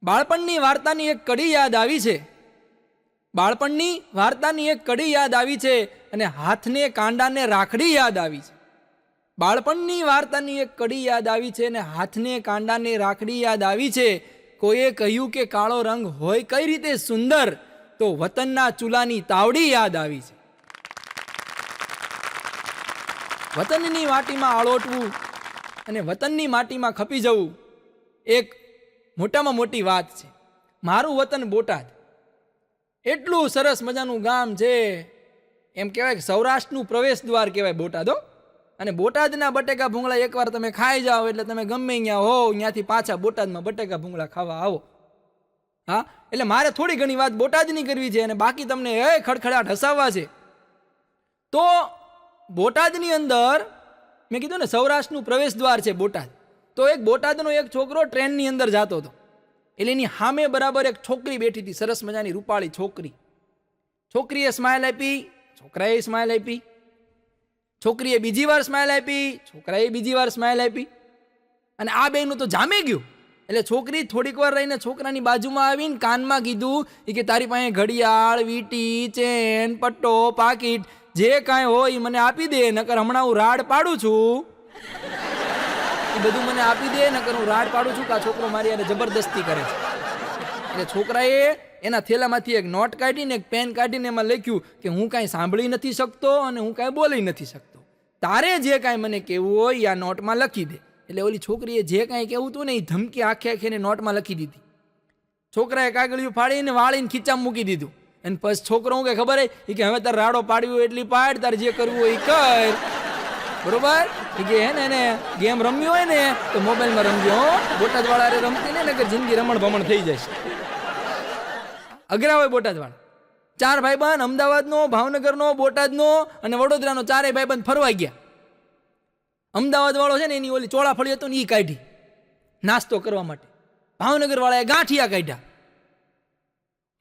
બાળપણની વાર્તાની એક કડી યાદ આવી છે. બાળપણની વાર્તાની એક કડી યાદ આવી છે અને હાથને કાંડાને રાખડી યાદ આવી છે. બાળપણની વાર્તાની એક કડી યાદ આવી છે અને હાથને કાંડાને રાખડી યાદ આવી છે. કોઈએ કહ્યું કે કાળો રંગ હોય કઈ રીતે સુંદર, તો વતનના ચૂલાની તાવડી યાદ આવી છે. વતનની માટીમાં આળોટવું અને વતનની માટીમાં ખપી જવું એક મોટામાં મોટી વાત છે. મારું વતન બોટાદ એટલું સરસ મજાનું ગામ છે, એમ કહેવાય કે સૌરાષ્ટ્રનું પ્રવેશ દ્વાર કહેવાય બોટાદ. અને બોટાદના બટેકા ભૂંગળા એકવાર તમે ખાઈ જાઓ એટલે તમે ગમે અહીંયા હો ત્યાંથી પાછા બોટાદમાં બટેકા ભૂંગળા ખાવા આવો. હા, એટલે મારે થોડી ઘણી વાત બોટાદની કરવી છે અને બાકી તમને ખડખડાટ હસાવવા છે. તો બોટાદની અંદર મેં કીધું ને સૌરાષ્ટ્રનું પ્રવેશ દ્વાર છે બોટાદ. તો એક બોટાદનો એક છોકરો ટ્રેનની અંદર જતો હતો, એટલે એની સામે બરાબર એક છોકરી બેઠી હતી, સરસ મજાની રૂપાળી છોકરી. છોકરીએ સ્માઇલ આપી, છોકરાએ સ્માઇલ આપી. છોકરીએ બીજી વાર સ્માઇલ આપી, છોકરાએ બીજી વાર સ્માઇલ આપી. અને આ બેનું તો જામી ગયું. એટલે છોકરી થોડીક વાર રહીને છોકરાની બાજુમાં આવીને કાનમાં કીધું કે તારી પાસે ઘડિયાળ, વીંટી, ચેન, પટ્ટો, પાકીટ જે કાંઈ હોય એ મને આપી દે, નકર હમણાં હું રાડ પાડું છું. એ બધું મને આપી દે, નકર હું રાડ પાડું છું કે આ છોકરો મારી યાર જબરદસ્તી કરે છે. એટલે છોકરાએ એના થેલામાંથી એક નોટ કાઢીને એક પેન કાઢીને એમાં લખ્યું કે હું કાંઈ સાંભળી નથી શકતો અને હું કાંઈ બોલી નથી શકતો, તારે જે કાંઈ મને કહેવું હોય આ નોટમાં લખી દે. એટલે ઓલી છોકરીએ જે કાંઈ કહેવું હતું ને એ ધમકી આખે આખીને નોટમાં લખી દીધી. છોકરાએ કાગળિયું ફાડીને વાળીને ખીચામાં મૂકી દીધું. અને પછી છોકરો હું કે ખબર હે કે હવે તારે રાડો પાડવી હોય એટલી પાડ, તારે જે કરવું હોય એ કર, બરોબર. કે હે ને એને ગેમ રમવી હોય ને તો મોબાઈલમાં રમજો, બોટાદ વાળા રમતી ને કે જિંદગી રમણ ભમણ થઈ જશે. અઘરા હોય બોટાદ વાળા. 4 ભાઈબંધ અમદાવાદનો, ભાવનગરનો, બોટાદનો અને વડોદરાનો 4 ભાઈબંધ ફરવા ગયા. અમદાવાદ વાળો છે ને એની ઓલી ચોળાફળી હતો ને એ કાઢી નાસ્તો કરવા માટે. ભાવનગર વાળાએ ગાંઠિયા કાઢ્યા.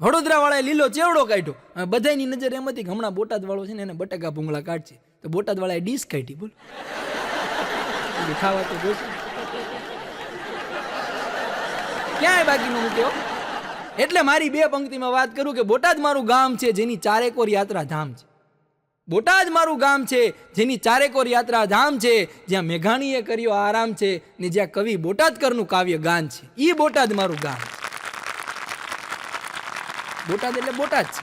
વડોદરા વાળાએ લીલો ચેવડો કાઢ્યો. હવે બધાની નજર એમ હતી કે હમણાં બોટાદ વાળો છે ને એને બટાકા ભૂંગળા કાઢશે, તો બોટાદ વાળાએ ડીશ કાઢી. બોલો, ખાવા તો જોશે, ક્યાંય બાકી ન મૂક્યો. એટલે મારી 2 પંક્તિમાં વાત કરું કે બોટાદ મારું ગામ છે જેની 4 એકોર યાત્રા ધામ છે. બોટાદ મારું ગામ છે જેની 4 એકોર યાત્રા ધામ છે, જ્યાં મેઘાણીએ કર્યો આરામ છે ને જ્યાં કવિ બોટાદકરનું કાવ્ય ગાન છે. ઈ બોટાદ મારું ગામ. બોટાદ એટલે બોટાદ છે.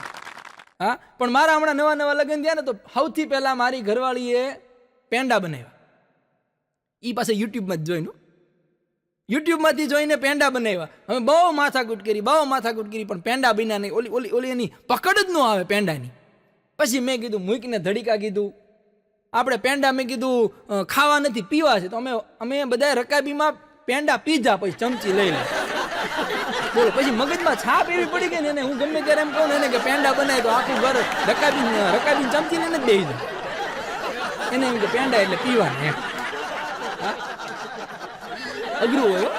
હા, પણ મારા હમણાં નવા નવા લગ્ન થયા ને તો સૌથી પહેલા મારી ઘરવાળીએ પેંડા બનાવ્યા. એ પાસે યુટ્યુબમાં જ જોઈને, યુટ્યુબમાંથી જોઈને પેંડા બનાવ્યા. અમે બહુ માથાકૂટ કરી, પણ પેંડા બન્યા નહીં. ઓલી ઓલી એની પકડ જ ન આવે પેંડાની. પછી મેં કીધું મૂકીને ધડીકા કીધું આપણે પેંડા, મેં કીધું ખાવા નથી પીવા છે. તો અમે બધા રકાબીમાં પેંડા પીધા, પછી ચમચી લઈ લે. બોલો, પછી મગજમાં છાપ એવી પડી ગઈ ને એને હું ગમે ત્યારે એમ કહું ને એને કે પેંડા બનાવી તો આખું ઘર રકાબી ચમચી લઈને જ બેસી જાય. એને એમ કે પેંડા એટલે પીવાને એમ. અઘરું હોય.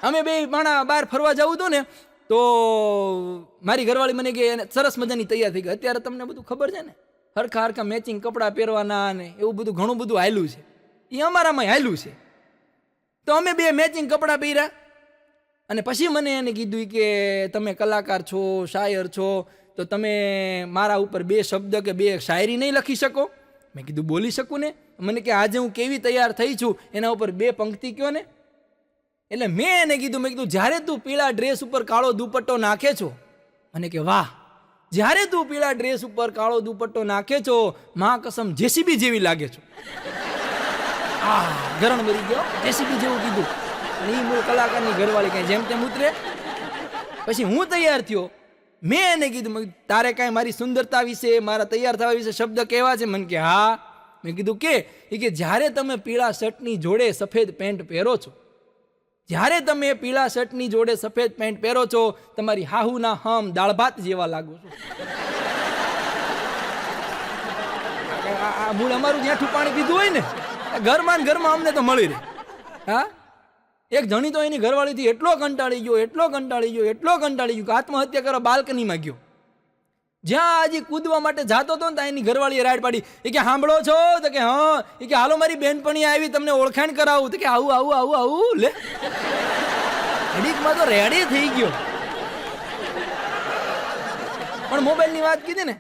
અમે 2 માણા બહાર ફરવા જવું હતું ને તો મારી ઘરવાળી મને કે સરસ મજાની તૈયાર થઈ ગઈ. અત્યારે તમને બધું ખબર છે ને, હરખા મેચિંગ કપડાં પહેરવાના ને એવું બધું ઘણું બધું હાલ્યું છે. એ અમારામાં હાલ્યું છે. તો અમે 2 મેચિંગ કપડાં પહેર્યા અને પછી મને એને કીધું કે તમે કલાકાર છો, શાયર છો, તો તમે મારા ઉપર 2 શબ્દ કે 2 શાયરી નહીં લખી શકો? મેં કીધું બોલી શકું ને. મને કે આજે હું કેવી તૈયાર થઈ છું એના ઉપર 2 પંક્તિ કયો ને. એટલે મેં એને કીધું, મેં કીધું જ્યારે તું પીળા ડ્રેસ ઉપર કાળો દુપટ્ટો નાખે છો, મને કે વાહ, જ્યારે તું પીળા ડ્રેસ ઉપર કાળો દુપટ્ટો નાખે છો, માં કસમ જેસીબી જેવી લાગે છો. ગરણ મરી ગયો, જેસીબી જેવું કીધું. અને એ મૂળ કલાકારની ઘરવાળી કઈ જેમ તેમ ઉતરે. પછી હું તૈયાર થયો. મેં એને કીધું તારે કાંઈ મારી સુંદરતા વિશે, મારા તૈયાર થવા વિશે શબ્દ કહેવા છે? મને કે હા. મેં કીધું કે જ્યારે તમે પીળા શર્ટની જોડે સફેદ પેન્ટ પહેરો છો, જ્યારે તમે પીળા શર્ટની જોડે સફેદ પેન્ટ પહેરો છો, તમારી હાહુના હમ દાળ ભાત જેવા લાગો છો. આ મૂળ અમારું જ્યાંઠું પાણી પીધું હોય ને ઘરમાં અમને તો મળી રહે. હા, એક જણી તો એની ઘરવાળીથી એટલો કંટાળી ગયો કે આત્મહત્યા કરવા બાલ્કનીમાં ગયો. જ્યાં હજી કૂદવા માટે જાતો હતો ને ત્યાં એની ઘરવાળીએ રાડ પાડી. એ કે સાંભળો છો? તો કે હા. એ કે હાલો મારી બેનપણી આવી, તમને ઓળખાણ કરાવું. તો કે આવું લે. ઘડીકમાં તો રેડી થઈ ગયો. પણ મોબાઈલની વાત કીધી ને,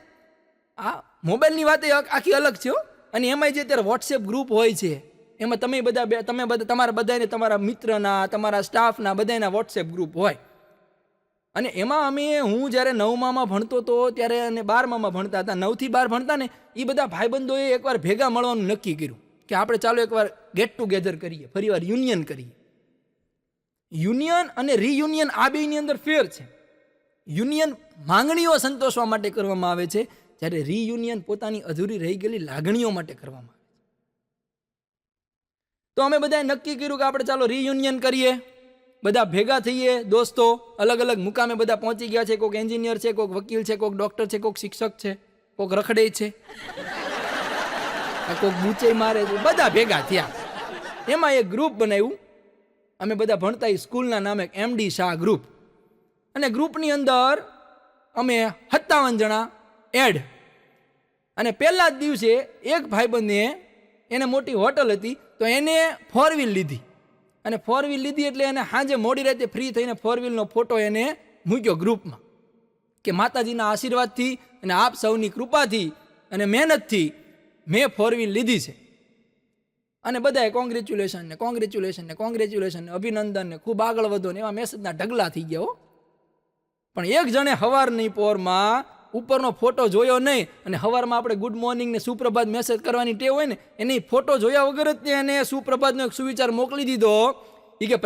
આ મોબાઈલની વાત એ આખી અલગ છે. અને એમાં જે અત્યારે વોટ્સએપ ગ્રુપ હોય છે, એમાં તમે બધા તમારા બધાને તમારા મિત્રના, તમારા સ્ટાફના બધાના વોટ્સએપ ગ્રુપ હોય. અને એમાં હું જ્યારે 9માં ભણતો હતો ત્યારે અને 12માં ભણતા હતા, 9 થી 12 ભણતા ને, એ બધા ભાઈબંધોએ એકવાર ભેગા મળવાનું નક્કી કર્યું કે આપણે ચાલો એકવાર ગેટ ટુગેધર કરીએ, ફરીવાર યુનિયન કરીએ. યુનિયન અને રિયુનિયન આ બેની અંદર ફેર છે. યુનિયન માંગણીઓ સંતોષવા માટે કરવામાં આવે છે, જ્યારે રિયુનિયન પોતાની અધૂરી રહી ગયેલી લાગણીઓ માટે કરવામાં આવે છે. તો અમે બધાએ નક્કી કર્યું કે આપણે ચાલો રિયુનિયન કરીએ, બધા ભેગા થઈએ દોસ્તો, અલગ અલગ મુકામે બધા પહોંચી ગયા છે. કોઈક એન્જિનિયર છે, કોઈક વકીલ છે, કોઈક ડોક્ટર છે, કોઈક શિક્ષક છે, કોઈક રખડે છે, કોઈક બૂચે મારે છે, બધા ભેગા થયા. એમાં એક ગ્રુપ બનાવ્યું. અમે બધા ભણતા એ સ્કૂલના નામે MD શાહ ગ્રુપ. અને ગ્રુપની અંદર અમે 57 જણા એડ. અને પહેલા જ દિવસે એક ભાઈબંધે, એને મોટી હોટલ હતી તો એને 4 વ્હીલ લીધી. અને 4 વ્હીલ લીધી એટલે એને સાંજે મોડી રાતે ફ્રી થઈને 4 વ્હીલનો ફોટો એને મૂક્યો ગ્રુપમાં કે માતાજીના આશીર્વાદથી અને આપ સૌની કૃપાથી અને મહેનતથી મેં 4 વ્હીલ લીધી છે. અને બધાએ કોંગ્રેચ્યુલેશન ને કોંગ્રેચ્યુલેશન ને કોંગ્રેચ્યુલેશન ને અભિનંદન ને ખૂબ આગળ વધો ને એવા મેસેજના ઢગલા થઈ ગયા. પણ એક જણે સવારની પોરમાં ઉપરનો ફોટો જોયો નહીં. અને સવારમાં આપણે ગુડ મોર્નિંગ ને સુપ્રભાત મેસેજ કરવાની ટેવ હોય ને, એની ફોટો જોયા વગર જ એને સુપ્રભાતનો એક સુવિચાર મોકલી દીધો. એ કે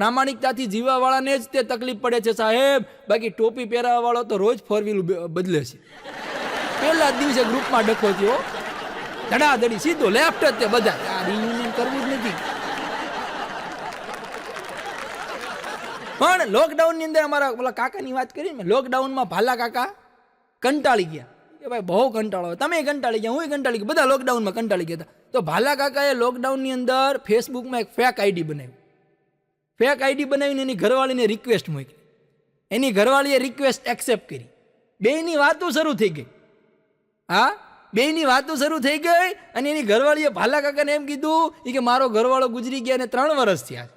પ્રામાણિકતાથી જીવવાવાળાને જ તે તકલીફ પડે છે સાહેબ, બાકી ટોપી પહેરાવાવાળો તો રોજ 4 વ્હીલ બદલે છે. પહેલા જ દિવસે ગ્રુપમાં ડખો થયો, ધડાધડી સીધો લેફ્ટ જ તે બધા. આ રિયુનિયન કરવું જ નથી. પણ લોકડાઉનની અંદર અમારા ઓલા કાકાની વાત કરી ને, લોકડાઉનમાં ભાલા કાકા કંટાળી ગયા કે ભાઈ બહુ કંટાળો, તમે કંટાળી ગયા, હું કંટાળી ગયો, બધા લોકડાઉનમાં કંટાળી ગયા હતા. તો ભાલા કાકાએ લોકડાઉનની અંદર ફેસબુકમાં એક ફેક આઈડી બનાવી. ફેક આઈડી બનાવીને એની ઘરવાળીને રિક્વેસ્ટ મોકલી. એની ઘરવાળીએ રિક્વેસ્ટ એક્સેપ્ટ કરી. બેયની વાતો શરૂ થઈ ગઈ. હા, બેયની વાતો શરૂ થઈ ગઈ. અને એની ઘરવાળીએ ભાલા કાકાને એમ કીધું કે મારો ઘરવાળો ગુજરી ગયા અને 3 વર્ષ થયા.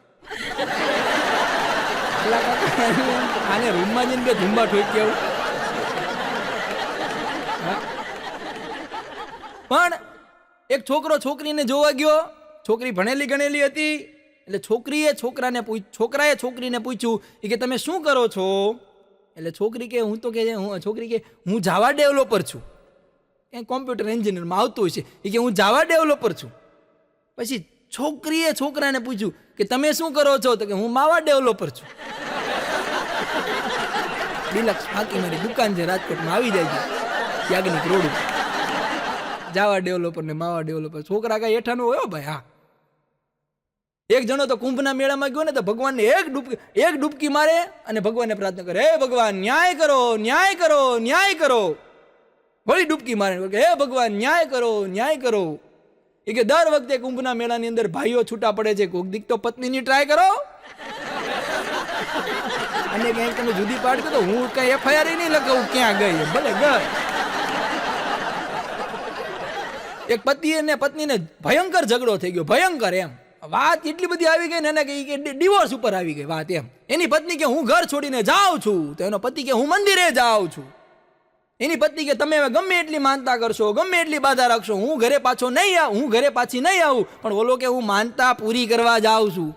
આને રૂમમાં જઈને બે ધુંબા ઠોકી આવું. પણ એક છોકરો છોકરીને જોવા ગયો. છોકરી ભણેલી ગણેલી હતી. એટલે છોકરાએ છોકરીને પૂછ્યું કે તમે શું કરો છો? એટલે છોકરી કે હું જાવા ડેવલપર છું. કોમ્પ્યુટર એન્જિનિયરમાં આવતું હોય છે કે હું જાવા ડેવલપર છું. પછી છોકરીએ છોકરાને પૂછ્યું કે તમે શું કરો છો? તો કે હું માવા ડેવલપર છું. ડિલક્સ ફાકી મારી દુકાન છે રાજકોટમાં, આવી જાય છે યાજ્ઞિક રોડ ઉપર. જાવા ડેવલપર ને માવા ડેવલપર, છોકરા કઈ હેઠાનો હોય ભાઈ. હા, એક જણો તો કુંભના મેળામાં ગયો ને તો ભગવાનને એક ડૂબકી મારે અને ભગવાનને પ્રાર્થના કરે, હે ભગવાન ન્યાય કરો, ન્યાય કરો, ન્યાય કરો. વળી ડૂબકી મારે કે હે ભગવાન ન્યાય કરો, ન્યાય કરો. એ કે દર વખતે કુંભના મેળાની અંદર ભાઈઓ છૂટા પડે છે, કોક દીક તો પત્નીની ટ્રાય કરો. અને ક્યાંક તમે જુદી પાડતો તો હું કઈ FIR નહીં લખાવું ક્યાં ગઈ, ભલે ગઈ. એક પતિ અને પત્નીને ભયંકર ઝઘડો થઈ ગયો, ભયંકર. એમ વાત એટલી બધી આવી ગઈ ને કે ડિવોર્સ ઉપર આવી ગઈ વાત. એમ એની પત્ની કે હું ઘર છોડીને જાઉં છું, તો એનો પતિ કે હું મંદિરે જાઉં છું. એની પત્ની કે તમે ગમે એટલી માનતા કરશો, ગમે એટલી બાધા રાખશો, હું ઘરે પાછી નહીં આવું. પણ બોલો કે હું માનતા પૂરી કરવા જાઉં છું.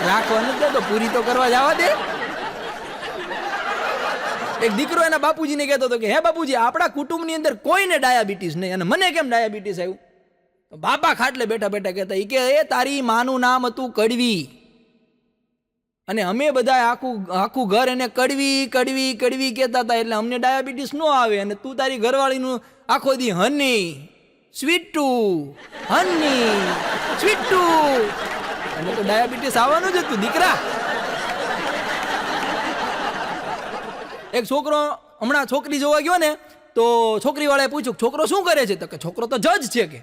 રાખવા નથી તો પૂરી તો કરવા જવા દે. એક દીકરો એના બાપુજીને કહેતો હતો કે હે બાપુજી, આપણા કુટુંબની અંદર કોઈને ડાયાબિટીસ નહીં, અને મને કેમ ડાયાબિટીસ આવ્યું? બાપા ખાટલે બેઠા બેઠા કહેતા કે એ તારી માનું નામ હતું કડવી, અને અમે બધા આખું ઘર એને કડવી કડવી કડવી કહેતા હતા, એટલે અમને ડાયાબિટીસ ન આવે. અને તું તારી ઘરવાળીનું આખો દી હની સ્વીટુ, હની સ્વીટુ, અને તો ડાયાબિટીસ આવવાનું જ હતું દીકરા. એક છોકરો હમણાં છોકરી જોવા ગયો ને, તો છોકરીવાળાએ પૂછ્યું છોકરો શું કરે છે? તો કે છોકરો તો જજ છે કે.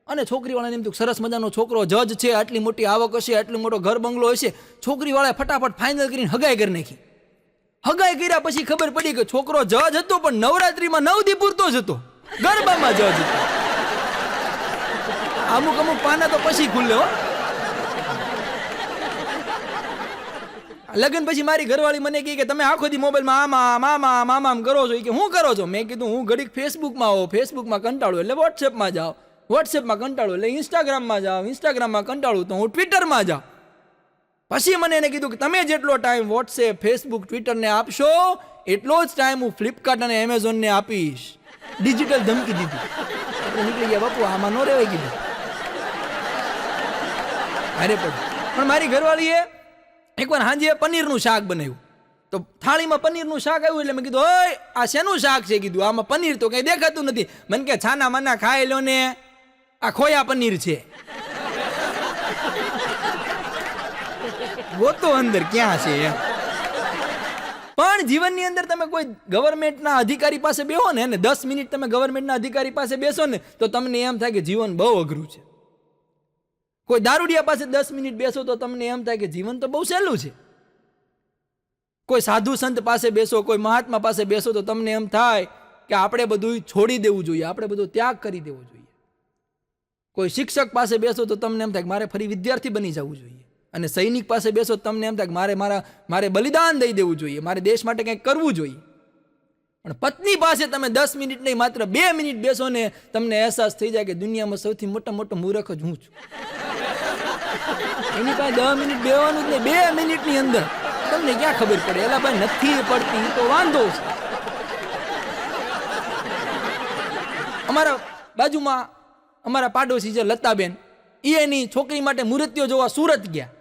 અને છોકરીવાળાને એમ થયું સરસ મજાનો છોકરો જજ છે, આટલી મોટી આવક હશે, આટલો મોટો ઘર બંગલો હશે. છોકરીવાળાએ ફટાફટ ફાઇનલ કરીને હગાઈ કરી નાખી. હગાઈ કર્યા પછી ખબર પડી કે છોકરો જજ હતો, પણ નવરાત્રીમાં 9 દી પૂરતો જ હતો, ગરબામાં જજ હતો. અમુક પાના તો પછી ખુલ્લે હો. લગ્ન પછી મારી ઘરવાળી મને કહે કે તમે આખો દી મોબાઈલમાં આમાં મામા મામા આમ કરો છો. એ કે હું કરો છો? મેં કીધું હું ઘડીક ફેસબુકમાં આવો, ફેસબુકમાં કંટાળું એટલે વોટ્સએપમાં જાઓ, વોટ્સએપમાં કંટાળું એટલે ઇન્સ્ટાગ્રામમાં જાઓ, ઇન્સ્ટાગ્રામમાં કંટાળું તો હું ટ્વિટરમાં જાઉં. પછી મને એને કીધું કે તમે જેટલો ટાઈમ વોટ્સએપ, ફેસબુક, ટ્વિટરને આપશો એટલો જ ટાઈમ હું ફ્લિપકાર્ટ અને એમેઝોનને આપીશ. ડિજિટલ ધમકી દીધી. આપણે નીકળી ગયા બાપુ, આમાં નો રહેવાય કીધું. અરે પણ મારી ઘરવાળીએ એકવાર સાંજે પનીરનું શાક બનાવ્યું. તો થાળીમાં પનીરનું શાક આવ્યું એટલે મેં કીધું ઓય આ શેનું શાક છે? કીધું આમાં પનીર તો કંઈ દેખાતું નથી. મને કે છાના માના ખાઈ લો ને, આ ખોયા પનીર છે. ગોતો અંદર ક્યાં છે એમ. પણ જીવનની અંદર તમે કોઈ ગવર્મેન્ટના અધિકારી પાસે બેહો ને 10 મિનિટ તમે ગવર્મેન્ટના અધિકારી પાસે બેસો ને તો તમને એમ થાય કે જીવન બહુ અઘરું છે. કોઈ દારૂડિયા પાસે 10 મિનિટ બેસો તો તમને એમ થાય કે જીવન તો બહુ સહેલું છે. કોઈ સાધુ સંત પાસે બેસો, કોઈ મહાત્મા પાસે બેસો તો તમને એમ થાય કે આપણે બધું છોડી દેવું જોઈએ, આપણે બધો ત્યાગ કરી દેવો જોઈએ. કોઈ શિક્ષક પાસે બેસો તો તમને એમ થાય કે મારે ફરી વિદ્યાર્થી બની જવું જોઈએ. અને સૈનિક પાસે બેસો તો તમને એમ થાય કે મારે બલિદાન દઈ દેવું જોઈએ, મારે દેશ માટે કંઈક કરવું જોઈએ. પણ પત્ની પાસે તમે 10 મિનિટ નહીં માત્ર 2 મિનિટ બેસો ને તમને અહેસાસ થઈ જાય કે દુનિયામાં સૌથી મોટો મૂર્ખ જ હું છું. એની પાસે 10 મિનિટ બેવાનું જ નહીં, 2 મિનિટની અંદર તમને ક્યાં ખબર પડે? એલા ભાઈ નથી પડતી તો વાંધો છે. અમારા બાજુમાં અમારા પાડોશી છે લતાબેન, એની છોકરી માટે મૂર્તિઓ જોવા સુરત ગયા.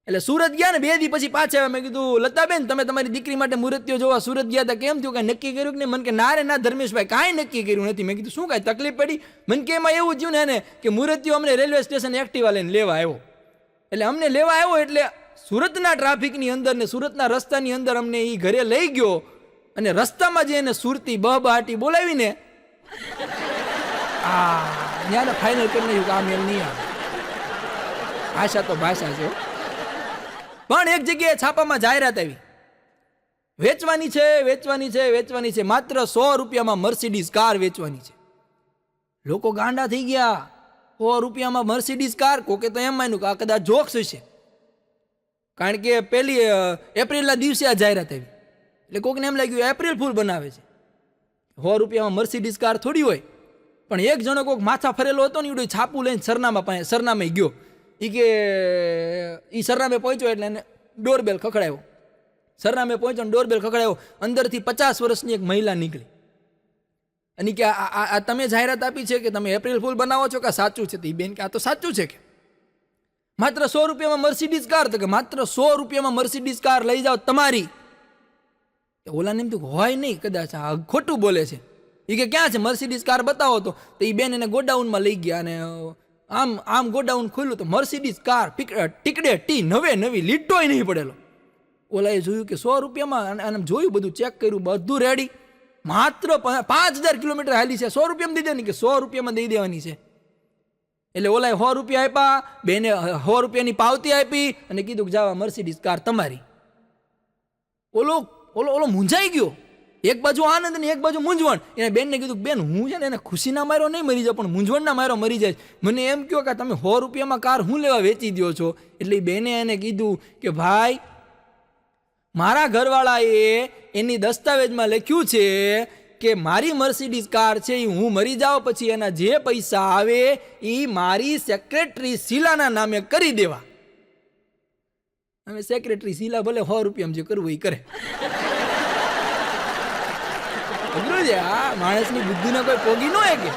એટલે સુરત ગયા ને 2 દી પછી પાછા આવ્યા. મેં કીધું લતાબેન તમે તમારી દીકરી માટે મૂર્તિઓ જોવા સુરત ગયા હતા, કેમ થયું? કાંઈ નક્કી કર્યું કે નહીં? મને કે ના રે ના ધર્મેશભાઈ કાંઈ નક્કી કર્યું નથી. મેં કીધું શું કાંઈ તકલીફ પડી? મને કે એમાં એવું થયું ને કે મૂર્તિઓ અમને રેલવે સ્ટેશન એક્ટિવા લઈને લેવા આવ્યો. એટલે અમને લેવા આવ્યો એટલે સુરતના ટ્રાફિકની અંદર ને સુરતના રસ્તાની અંદર અમને એ ઘરે લઈ ગયો. અને રસ્તામાં જે એને સુરતી બહબહાટી બોલાવીને ત્યાં ફાઇનલ કરી નાખ્યું કે આ મેલ નહીં આવે. ભાષા તો ભાષા છે. પણ એક જગ્યાએ છાપામાં જાહેરાત આવી, વેચવાની છે, માત્ર 100 રૂપિયામાં મર્સિડીઝ કાર વેચવાની છે. લોકો ગાંડા થઈ ગયા. 100 રૂપિયામાં મર્સિડીઝ કાર. કોકે તો એમ માન્યું કે આ કદાચ જોક્સ હશે, કારણ કે 1 એપ્રિલના દિવસે આ જાહેરાત આવી. એટલે કોકને એમ લાગ્યું એપ્રિલ ફૂલ બનાવે છે. 100 રૂપિયામાં મર્સિડીઝ કાર થોડી હોય. પણ એક જણો કોઈક માથા ફરેલો હતો ને એવડું છાપું લઈને સરનામે ગયો. એ કે એ સરનામે પહોંચ્યો એટલે એને ડોરબેલ ખખડાયો. સરનામે પહોંચ્યો ને ડોરબેલ ખખડાયો. અંદરથી 50 વર્ષની એક મહિલા નીકળી અને કે આ તમે જાહેરાત આપી છે કે તમે એપ્રિલ ફૂલ બનાવો છો કે સાચું છે? એ બેન કે આ તો સાચું છે. કે માત્ર 100 રૂપિયામાં મર્સિડીઝ કાર? તો કે માત્ર 100 રૂપિયામાં મર્સિડીઝ કાર લઈ જાઓ તમારી. ઓલાને એમ તો હોય નહીં, કદાચ આ ખોટું બોલે છે. એ કે ક્યાં છે મર્સિડીઝ કાર બતાવો. તો એ બેન એને ગોડાઉનમાં લઈ ગયા અને આમ ગોડાઉન ખોલ્યું તો મર્સિડીઝ કાર ટીકડે ટી નવી લીટોય નહીં પડેલો. ઓલાએ જોયું કે 100 રૂપિયામાં, અને જોયું બધું ચેક કર્યું, બધું રેડી. માત્ર 5000 કિલોમીટર હાલી છે, 100 રૂપિયામાં દઈ દેવાની કે 100 રૂપિયામાં દઈ દેવાની છે. એટલે ઓલાએ 100 રૂપિયા આપ્યા, બેને 100 રૂપિયાની પાવતી આપી અને કીધું કે જાવા મર્સિડીઝ કાર તમારી. ઓલો મૂંઝાઈ ગયો. એક બાજુ આનંદ ને એક બાજુ મૂંઝવણ. એને બેનને કીધું બેન હું છે ને એને ખુશીના માર્યો નહીં મરી જાઉં, પણ મૂંઝવણના માર્યો મરી જાય. મને એમ કહો કે તમે 100 રૂપિયામાં કાર હું લેવા વેચી દો છો? એટલે બેને એને કીધું કે ભાઈ મારા ઘરવાળાએ એની દસ્તાવેજમાં લખ્યું છે કે મારી મર્સિડીઝ કાર છે એ હું મરી જાઉં પછી એના જે પૈસા આવે એ મારી સેક્રેટરી શીલાના નામે કરી દેવા. હવે સેક્રેટરી શીલા ભલે 100 રૂપિયામાં જે કરવું એ કરે. અઘરું છે આ માણસની બુદ્ધિને કોઈ પોગી ન હોય કે.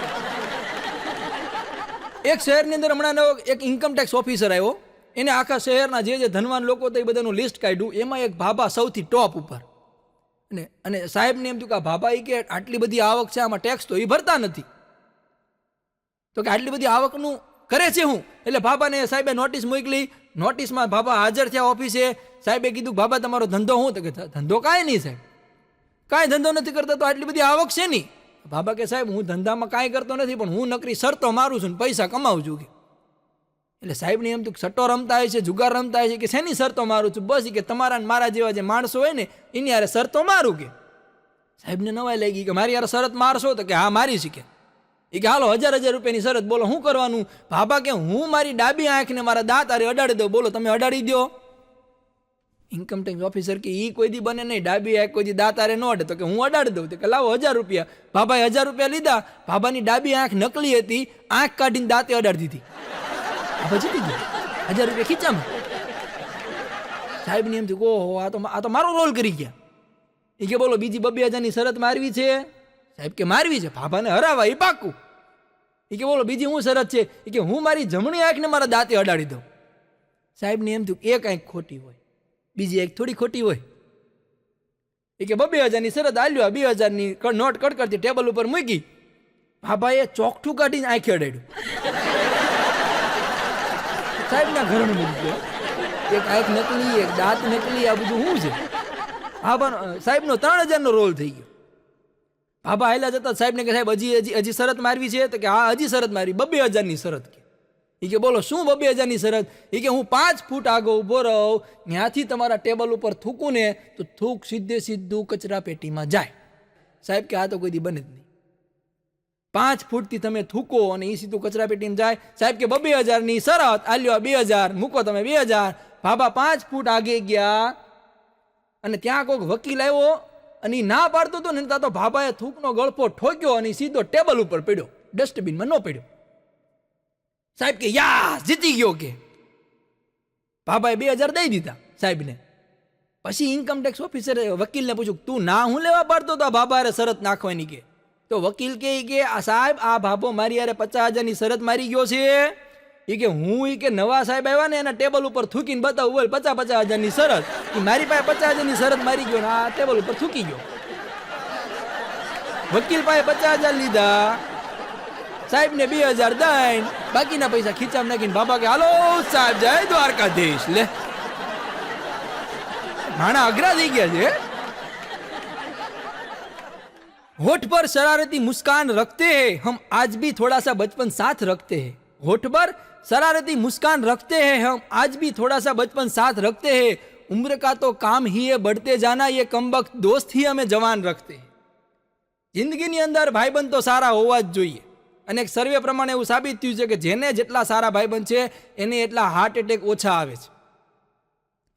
એક શહેરની અંદર હમણાં એક ઇન્કમટેક્સ ઓફિસર આવ્યો. એને આખા શહેરના જે ધનવાન લોકો હતા એ બધાનું લિસ્ટ કાઢ્યું. એમાં એક ભાભા સૌથી ટોપ ઉપર. અને સાહેબને એમ થયું કે આ ભાભા એ કે આટલી બધી આવક છે, આમાં ટેક્સ તો એ ભરતા નથી. તો કે આટલી બધી આવકનું કરે છે હું? એટલે ભાભાને સાહેબે નોટિસ મોકલી. નોટિસમાં ભાભા હાજર થયા ઓફિસે. સાહેબે કીધું ભાભા તમારો ધંધો શું? તો કે ધંધો કાંઈ નહીં સાહેબ, કાંઈ ધંધો નથી કરતા તો આટલી બધી આવક છે નહીં. ભાભા કે સાહેબ હું ધંધામાં કાંઈ કરતો નથી, પણ હું નકરી શરતો મારું છું ને પૈસા કમાવું છું. એટલે સાહેબને એમ તો સટ્ટો રમતા હોય છે, જુગાર રમતા હોય છે કે શેની શરતો મારું છું? બસ કે તમારા ને મારા જેવા જે માણસો હોય ને એની યારે શરતો મારું. કે સાહેબને નવાઈ લાગી કે મારી યાર શરત મારશો? તો કે હા મારી શીખે. એ કે હાલો 1000 રૂપિયાની શરત, બોલો શું કરવાનું? ભાભા કે હું મારી ડાબી આંખને મારા દાંત આરે અડાડી દઉં, બોલો તમે અડાડી દો. ઇન્કમટેક્સ ઓફિસર કે એ કોઈ દી બને નહીં, ડાબી આંખ કોઈ દી દાતારે ન અડે. તો કે હું અડાડી દઉં. તો કે લાવો 1000 રૂપિયા. ભાભાએ 1000 રૂપિયા લીધા. ભાભાની ડાબી આંખ નકલી હતી, આંખ કાઢીને દાંતે અડાડી દીધી. ભાભા જીતી ગયા, 1000 રૂપિયા ખીચામાં. સાહેબને એમ થયું ઓહો આ તો મારો રોલ કરી ગયા. એ કે બોલો બીજી 2,000ની શરત મારવી છે? સાહેબ કે મારવી છે. ભાભાને હરાવા એ પાકું. એ કે બોલો બીજી હું શરત છે? એ કે હું મારી જમણી આંખને મારા દાંતે અડાડી દઉં. સાહેબને એમ થયું એક આંખ ખોટી હોય, બીજી એક થોડી ખોટી હોય. એ કે 2,000ની શરત આલ્યો, 2,000ની નોટ કડકડતી ટેબલ ઉપર મૂકી. ભાભાએ ચોકઠું કાઢીને આંખે અડાડ્યું. સાહેબના ઘરનું મૂકી ગયો. એક આંખ નકલી, એક દાંત નકલી, આ બધું શું છે? ભાભા સાહેબનો 3,000નો રોલ થઈ ગયો. ભાભા હાલ્યા જતા સાહેબને કે સાહેબ હજી શરત મારવી છે? તો કે હા હજી શરત મારી, 2,000ની શરત. કે એ કે બોલો શું 2,000ની શરત? એ કે હું 5 ફૂટ આગળ ઊભો રહું, ત્યાંથી તમારા ટેબલ ઉપર થૂકું ને તો થૂક સીધું કચરા પેટીમાં જાય. સાહેબ કે આ તો કોઈ દી બને જ નહીં. 5 ફૂટથી તમે થૂકો અને એ સીધું કચરા પેટીમાં જાય. સાહેબ કે 2,000ની શરત આલ્યો, 2,000 મૂકો તમે 2,000. ભાભા 5 ફૂટ આગે ગયા અને ત્યાં કોઈક વકીલ આવ્યો અને એ ના પાડતો હતો ને ત્યાં તો ભાભાએ થૂકનો ગળપો ઠોક્યો અને સીધો ટેબલ ઉપર પડ્યો, ડસ્ટબિનમાં ન પડ્યો. સાહેબ કે યા જીતી ગયો. કે ભાભાએ 2,000 દઈ દીધા સાહેબને. પછી ઇન્કમટેક્સ ઓફિસરે વકીલને પૂછ્યું તું ના હું લેવા પાડતો તો ભાભાએ શરત નાખવાની? કે તો વકીલ કે આ સાહેબ આ ભાભો મારી યારે 50,000ની શરત મારી ગયો છે. એ કે હું કે નવા સાહેબ આવ્યા ને એના ટેબલ ઉપર થૂકીને બતાવું બોલ 50,000ની શરત. એ મારી પાસે 50,000ની શરત મારી ગયો ને આ ટેબલ ઉપર થૂકી ગયો. વકીલ પાસે 50,000 લીધા, સાહેબને 2,000 દઈને બાકીના પૈસા ખીચામાં નાખીને બાબા કે હાલો સાહેબ જય દ્વારકાધીશ. લે માણા અઘરા થઈ ગયા છે. होठ पर शरारती मुस्कान रखते हैं हम आज भी थोड़ा सा बचपन साथ रखते हैं. होठ पर शरारती मुस्कान रखते हैं हम आज भी थोड़ा सा बचपन साथ रखते हैं. उम्र का तो काम ही है बढ़ते जाना, ये कमबख्त दोस्त ही हमें जवान रखते हैं. જિંદગીની અંદર ભાઈબંધ તો સારા હોવા જ જોઈએ. અને એક સર્વે પ્રમાણે એવું સાબિત થયું છે કે જેને જેટલા સારા ભાઈબંધ છે એને એટલા હાર્ટ એટેક ઓછા આવે છે.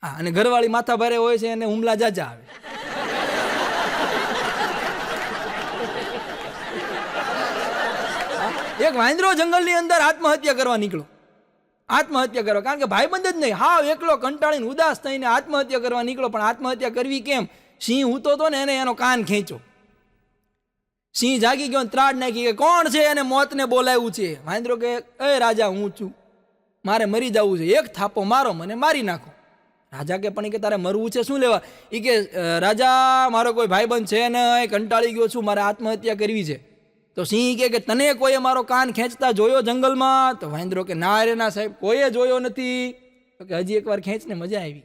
હા, અને ઘરવાળી માથા ભારે હોય છે એને હુમલા જાજા આવે. એક વાંદરો જંગલની અંદર આત્મહત્યા કરવા નીકળ્યો. આત્મહત્યા કરવા, કારણ કે ભાઈબંધ જ નહીં, હાવ એકલો કંટાળીને ઉદાસ થઈને આત્મહત્યા કરવા નીકળ્યો. પણ આત્મહત્યા કરવી કેમ? સિંહ હૂતો હતો ને એને એનો કાન ખેંચ્યો. સિંહ જાગી ગયો, ત્રાડ નાખી કે કોણ છે એને મોતને બોલાવ્યું છે. વાંદરો કે એ રાજા હું છું, મારે મરી જવું છે, એક થાપો મારો મને મારી નાખો. રાજા કે પણ કે તારે મરવું છે શું લેવા? એ કે રાજા મારો કોઈ ભાઈબંધ છે ને કંટાળી ગયો છું, મારે આત્મહત્યા કરવી છે. તો સિંહ કે તને કોઈએ મારો કાન ખેંચતા જોયો જંગલમાં? તો વાંદરો કે ના રે ના સાહેબ કોઈએ જોયો નથી. તો કે હજી એકવાર ખેંચને મજા આવી.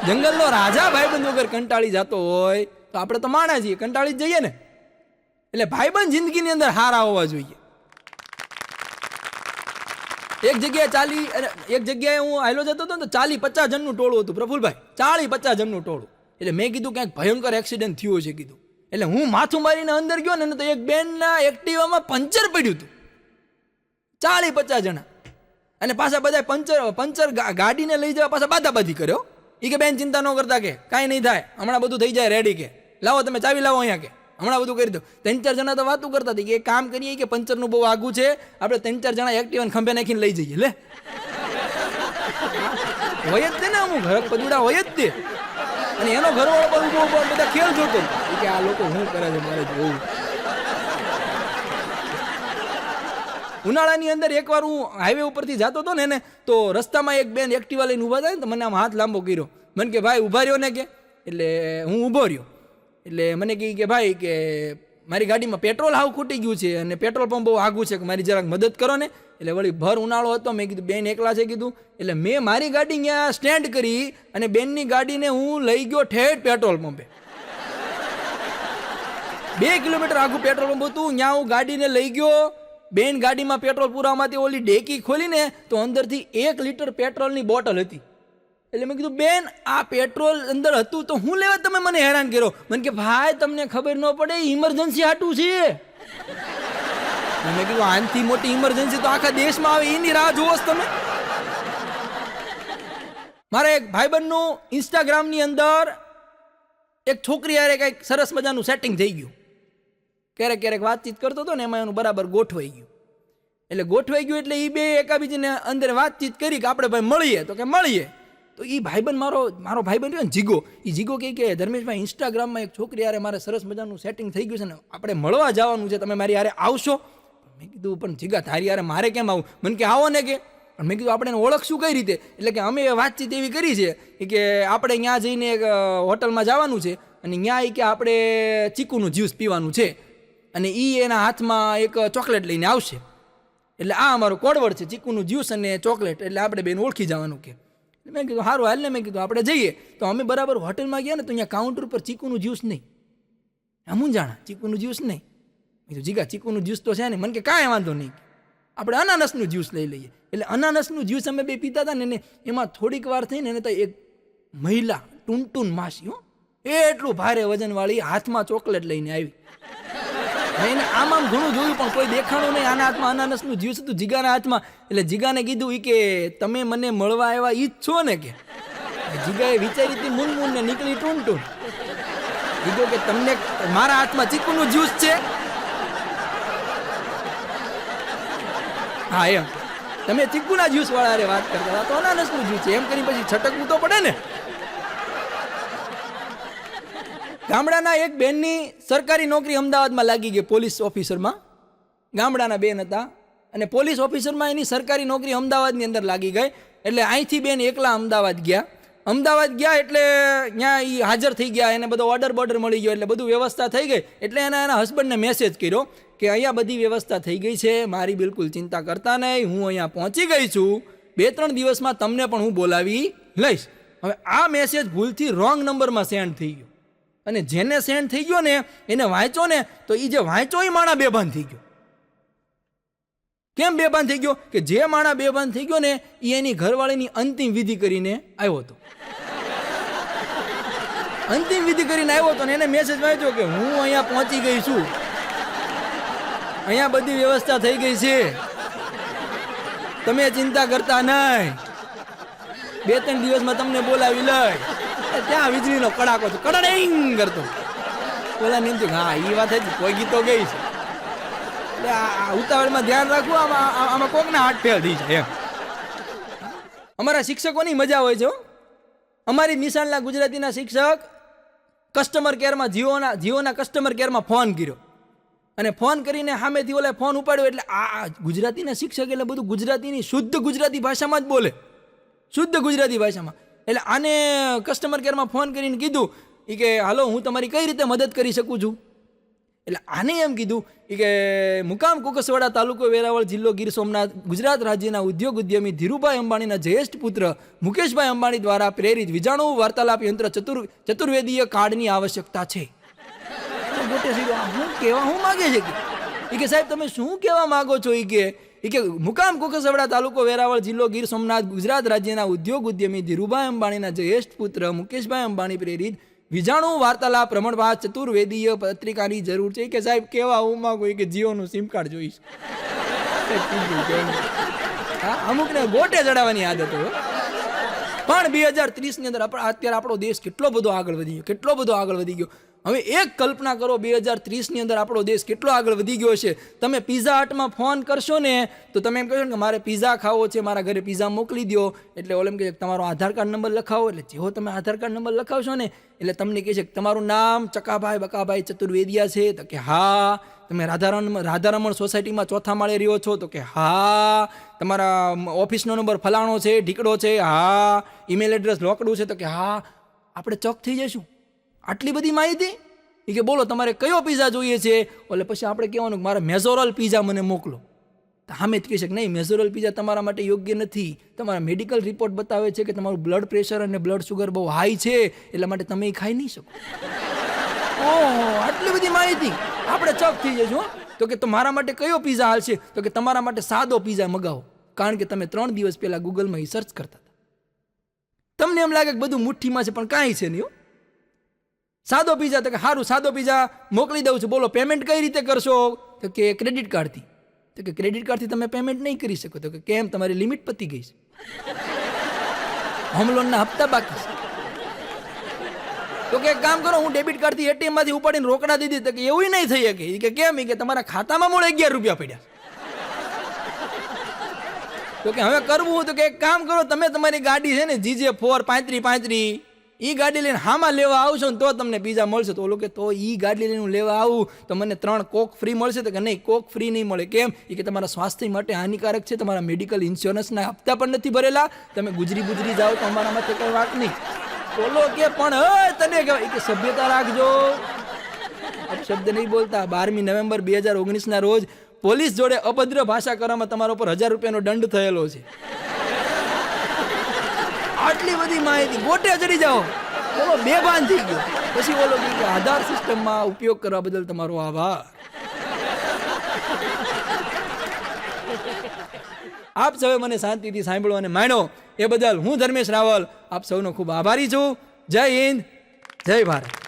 જંગલનો રાજા ભાઈબંધ વગર કંટાળી જતો હોય તો આપણે તો માણા છીએ, કંટાળી જ જઈએ ને. એટલે ભાઈબંધ જિંદગીની અંદર હારા હોવા જોઈએ. એક જગ્યાએ હું હાલો જતો હતો ને તો 40-50 જણનું ટોળું હતું પ્રફુલભાઈ, 40-50 જણનું ટોળું. એટલે મેં કીધું ક્યાંક ભયંકર એક્સિડન્ટ થયો છે કીધું. એટલે હું માથું મારીને અંદર ગયો ને તો એક બેનના એક્ટિવામાં પંચર પડ્યું હતું. 40-50 જણા અને પાછા બધા પંચર ગાડીને લઈ જવા પાછા બાધાબાધી કર્યો. એ કે બેન ચિંતા ન કરતા, કે કાંઈ નહીં થાય, હમણાં બધું થઈ જાય રેડી. કે લાવો તમે ચાવી લાવો અહીંયા, કે હમણાં બધું કરી દો. 3-4 જણા તો વાતું કરતા હતી કે એક કામ કરીએ કે પંચરનું બહુ આઘું છે, આપણે 3-4 જણા એક્ટિવાને ખંભે નાખીને લઈ જઈએ. લે હોય જ તે ને, અમુક હરક પદુડા હોય જ તે. અને એનો ઘરવાળો પર ઉભો બધા ખેલ જોતો કે આ લોકો શું કરે છે મારે જોવું. ઉનાળાની અંદર એકવાર હું હાઈવે ઉપરથી જતો હતો ને તો રસ્તામાં એક બેન એક્ટિવા લઈને ઊભા થાય ને તો મને આમ હાથ લાંબો કર્યો. મને કે ભાઈ ઊભા રહ્યો ને, કે એટલે હું ઊભો રહ્યો. એટલે મને કહે કે ભાઈ કે મારી ગાડીમાં પેટ્રોલ હાવ ખૂટી ગયું છે અને પેટ્રોલ પંપ બહુ આઘું છે, કે મારી જરાક મદદ કરો ને. એટલે વળી ભર ઉનાળો હતો, મેં કીધું બેન એકલા છે કીધું. એટલે મેં મારી ગાડી ત્યાં સ્ટેન્ડ કરી અને બેનની ગાડીને હું લઈ ગયો ઠેઠ પેટ્રોલ પંપે. 2 કિલોમીટર આઘું પેટ્રોલ પંપ હતું, ત્યાં હું ગાડીને લઈ ગયો. બેન ગાડીમાં પેટ્રોલ પૂરામાંથી ઓલી ડેકી ખોલીને તો અંદરથી 1 લીટર પેટ્રોલની બોટલ હતી. એટલે મેં કીધું બેન આ પેટ્રોલ અંદર હતું તો હું લેવા તમે મને હેરાન કર્યો? મને કે ભાઈ તમને ખબર ન પડે, ઇમરજન્સી હાટું છે. મેં કીધું આનથી મોટી ઇમરજન્સી તો આખા દેશમાં આવે, એની રાહ જોવો તમે. મારા એક ભાઈબંધનું ઇન્સ્ટાગ્રામની અંદર એક છોકરી હારે કંઈક સરસ મજાનું સેટિંગ થઈ ગયું. ક્યારેક ક્યારેક વાતચીત કરતો હતો ને એમાં એનું બરાબર ગોઠવાઈ ગયું. એટલે ગોઠવાઈ ગયું એટલે એ બે એકાબીજીને અંદર વાતચીત કરી કે આપણે ભાઈ મળીએ, તો કે મળીએ. તો એ ભાઈબંધ મારો ભાઈબંધ રહ્યો ને જીગો, એ જીગો કહે કે ધર્મેશભાઈ ઇન્સ્ટાગ્રામમાં એક છોકરી હારે મારે સરસ મજાનું સેટિંગ થઈ ગયું છે ને આપણે મળવા જવાનું છે, તમે મારી હારે આવશો? મેં કીધું પણ જીગા તારી હારે મારે કેમ આવું? મને કે આવો ને કે. પણ મેં કીધું આપણે એને ઓળખશું કઈ રીતે? એટલે કે અમે વાતચીત એવી કરી છે કે આપણે ત્યાં જઈને એક હોટલમાં જવાનું છે અને ત્યાં કે આપણે ચીકુનું જ્યુસ પીવાનું છે અને એ એના હાથમાં એક ચોકલેટ લઈને આવશે. એટલે આ અમારો કોડવર્ડ છે, ચીકુનું જ્યુસ અને ચોકલેટ, એટલે આપણે બેન ઓળખી જવાનું કે. મેં કીધું સારું હાલ ને, મેં કીધું આપણે જઈએ. તો અમે બરાબર હોટલમાં ગયા ને તો અહીંયા કાઉન્ટર ઉપર ચીકુનું જ્યુસ નહીં. હું જાણા ચીકુનું જ્યુસ નહીં. મેં કીધું જીગા ચીકુનું જ્યુસ તો છે ને. મને કે કાંઈ વાંધો નહીં, આપણે અનાનસનું જ્યુસ લઈ લઈએ. એટલે અનાનસનું જ્યુસ અમે બે પીતા હતા ને એમાં થોડીક વાર થઈને એને તો એક મહિલા ટૂનટૂન માસી, એટલું ભારે વજનવાળી હાથમાં ચોકલેટ લઈને આવી. એને આમ ઘણું જોયું પણ કોઈ દેખાણું નહીં. આના હાથમાં અનાનસનું જ્યુસ હતું, જીગાના હાથમાં. એટલે જીગાને કીધું એ કે તમે મને મળવા આવ્યા ઈ જ છો ને કે. જીગાએ વિચારી હતી મૂન ને નીકળી ટૂનટૂન. કીધું કે તમને મારા હાથમાં ચીકુનું જ્યુસ છે? હા એમ તમે ચીકુના જ્યુસ વાળા વાત કરતા હતા, તો અનાનસનું જ્યુસ છે એમ કરી પછી છટકવું તો પડે ને. ગામડાના એક બેનની સરકારી નોકરી અમદાવાદમાં લાગી ગઈ, પોલીસ ઓફિસરમાં. ગામડાના બેન હતા અને પોલીસ ઓફિસરમાં એની સરકારી નોકરી અમદાવાદની અંદર લાગી ગઈ. એટલે અહીંથી બેન એકલા અમદાવાદ ગયા. એટલે ત્યાં એ હાજર થઈ ગયા, એને બધો ઓર્ડર મળી ગયો, એટલે બધું વ્યવસ્થા થઈ ગઈ. એટલે એના હસબન્ડને મેસેજ કર્યો કે અહીંયા બધી વ્યવસ્થા થઈ ગઈ છે, મારી બિલકુલ ચિંતા કરતા નહીં, હું અહીંયા પહોંચી ગઈ છું, 2-3 દિવસમાં તમને પણ હું બોલાવી લઈશ. હવે આ મેસેજ ભૂલથી રોંગ નંબરમાં સેન્ડ થઈ ગયો અને જેને સેન્ડ થઈ ગયો ને એને વાંચો ને તો એ જે વાંચો એ માણા બેભાન થઈ ગયો. કેમ બેભાન થઈ ગયો? કે જે માણા બેભાન થઈ ગયો ને એ એની ઘરવાળીની અંતિમ વિધિ કરીને આવ્યો હતો. અંતિમ વિધિ કરીને આવ્યો હતો ને એને મેસેજ વાંચ્યો કે હું અહીંયા પહોંચી ગઈ છું, અહીંયા બધી વ્યવસ્થા થઈ ગઈ છે, તમે ચિંતા કરતા નહીં, 2-3 દિવસમાં તમને બોલાવી લઈ. ત્યાં વીજળીનો કડાકો છે, કડાડિંગ કરતો. બોલા નીચે હા એ વાત હતી, કોઈ ગીતો ગઈ છે. એટલે આ ઉતાવળમાં ધ્યાન રાખવું, આમાં કોકના હાથ ફેલ થઈ જાય એમ. અમારા શિક્ષકોની મજા હોય છે. અમારી નિશાળના ગુજરાતીના શિક્ષક કસ્ટમર કેરમાં જીઓના કસ્ટમર કેરમાં ફોન કર્યો અને ફોન કરીને સામેથી ઓલે ફોન ઉપાડ્યો. એટલે આ ગુજરાતીના શિક્ષક એટલે બધું ગુજરાતીની શુદ્ધ ગુજરાતી ભાષામાં જ બોલે, શુદ્ધ ગુજરાતી ભાષામાં. એટલે આને કસ્ટમર કેરમાં ફોન કરીને કીધું કે હાલો હું તમારી કઈ રીતે મદદ કરી શકું છું? એટલે આને એમ કીધું કે મુકામ કુકસવાડા તાલુકો વેરાવળ જિલ્લો ગીર સોમનાથ ગુજરાત રાજ્યના ઉદ્યોગ ઉદ્યમી ધીરુભાઈ અંબાણીના જ્યેષ્ઠ પુત્ર મુકેશભાઈ અંબાણી દ્વારા પ્રેરિત વિજાણુ વાર્તાલાપ યંત્ર ચતુર્વેદીય કાર્ડની આવશ્યકતા છે. હું માગે છે કે સાહેબ તમે શું કહેવા માંગો છો? કે મુકામ કુકસવાડા તાલુકો વેરાવળ જિલ્લો ગીર સોમનાથ ગુજરાત રાજ્યના ઉદ્યોગ ઉદ્યમી ધીરુભાઈ અંબાણીના જ્યેષ્ઠ પુત્ર મુકેશભાઈ અંબાણી પ્રેરિત વિજાણુ વાર્તાલાપ પ્રમાણપાત ચતુર્વેદીય પત્રિકાની જરૂર છે. કે સાહેબ કેવા હું માંગુ કે જીઓનું સિમ કાર્ડ જોઈશ. અમુકને ગોટે ચડાવવાની આદત હોય. પણ 2030ની અંદર અત્યારે આપણો દેશ કેટલો બધો આગળ વધી ગયો. હવે એક કલ્પના કરો, 2030ની અંદર આપણો દેશ કેટલો આગળ વધી ગયો છે. તમે પિઝા હટમાં ફોન કરશો ને તો તમે એમ કહેશો કે મારે પિઝા ખાવો છે, મારા ઘરે પિઝા મોકલી દો. એટલે ઓલે એમ કહે તમારો આધાર કાર્ડ નંબર લખાવો. એટલે જેવો તમે આધાર કાર્ડ નંબર લખાવશો ને એટલે તમને કહે છે કે તમારું નામ ચકાભાઈ બકાભાઈ ચતુર્વેદિયા છે? તો કે હા. તમે રાધારમણ સોસાયટીમાં 4થા માળે રહ્યો છો? તો કે હા. તમારા ઓફિસનો નંબર ફલાણો છે, ઢીકડો છે? હા. ઈમેલ એડ્રેસ લોકડું છે? તો કે હા. આપણે ચોક થઈ જઈશું. આટલી બધી માહિતી. એ કે બોલો તમારે કયો પિઝા જોઈએ છે? એટલે પછી આપણે કહેવાનું કે મારે મેઝોરલ પિઝા મને મોકલો. તો સામે જ કહે છે કે નહીં, મેઝોરલ પિઝા તમારા માટે યોગ્ય નથી. તમારા મેડિકલ રિપોર્ટ બતાવે છે કે તમારું બ્લડ પ્રેશર અને બ્લડ શુગર બહુ હાઈ છે, એટલા માટે તમે એ ખાઈ નહીં શકો. ઓહો, આટલી બધી માહિતી. આપણે ચોક થઈ જઈશું. તો કે તમારા માટે કયો પિઝા હાલશે? તો કે તમારા માટે સાદો પિઝા મગાવો, કારણ કે તમે 3 દિવસ પહેલા ગૂગલમાં એ સર્ચ કરતા હતા. તમને એમ લાગે કે બધું મુઠ્ઠીમાં છે, પણ કાંઈ છે નહીં. સાદો પિઝા. તો કે સારું, સાદો પિઝા મોકલી દઉં છું, બોલો પેમેન્ટ કઈ રીતે કરશો? તો કે ક્રેડિટ કાર્ડથી. તો કે ક્રેડિટ કાર્ડથી તમે પેમેન્ટ નહીં કરી શકો. તો કે કેમ, તમારી લિમિટ પતી ગઈ છે. હોમ લોનના હપ્તા બાકી છે. તો કે એક કામ કરો, હું ડેબિટ કાર્ડથી એટીએમ માંથી ઉપાડીને રોકડા દીધી. તો કે એવું નહીં થઈ શકે. ઈ કે કેમ? ઈ કે તમારા ખાતામાં મૂળ 11 રૂપિયા પડ્યા. તો કે હવે કરવું તો કે એક કામ કરો, તમે તમારી ગાડી છે ને GJ4 3535 ઈ ગાડી લઈને હામાં લેવા આવશો ને તો તમને પીઝા મળશે. તો ઓલો કે તો ઈ ગાડી લઈને હું લેવા આવું તો મને 3 કોક ફ્રી મળશે? તો કે નહીં, કોક ફ્રી નહીં મળે. કેમ? એ કે તમારા સ્વાસ્થ્ય માટે હાનિકારક છે, તમારા મેડિકલ ઇન્સ્યોરન્સના હપ્તા પણ નથી ભરેલા, તમે ગુજરી જાઓ તો અમારા માટે કઈ વાત નહીં. ઓલો કે પણ તને કે સભ્યતા રાખજો, અપશબ્દ નહીં બોલતા. 12મી નવેમ્બર 2019 રોજ પોલીસ જોડે અભદ્ર ભાષા કરવામાં તમારા ઉપર 1000 રૂપિયાનો દંડ થયેલો છે. આટલી બધી માહિતી ગોટે ચડી જાઓ. ઓલો બેભાન થઈ ગયો. પછી ઓલો કે આધાર સિસ્ટમમાં ઉપયોગ કરવા બદલ તમારો આભાર. આપ સૌએ મને શાંતિથી સાંભળો અને માણ્યો એ બદલ હું ધર્મેશ રાવલ આપ સૌનો ખૂબ આભારી છું. જય હિન્દ, જય ભારત.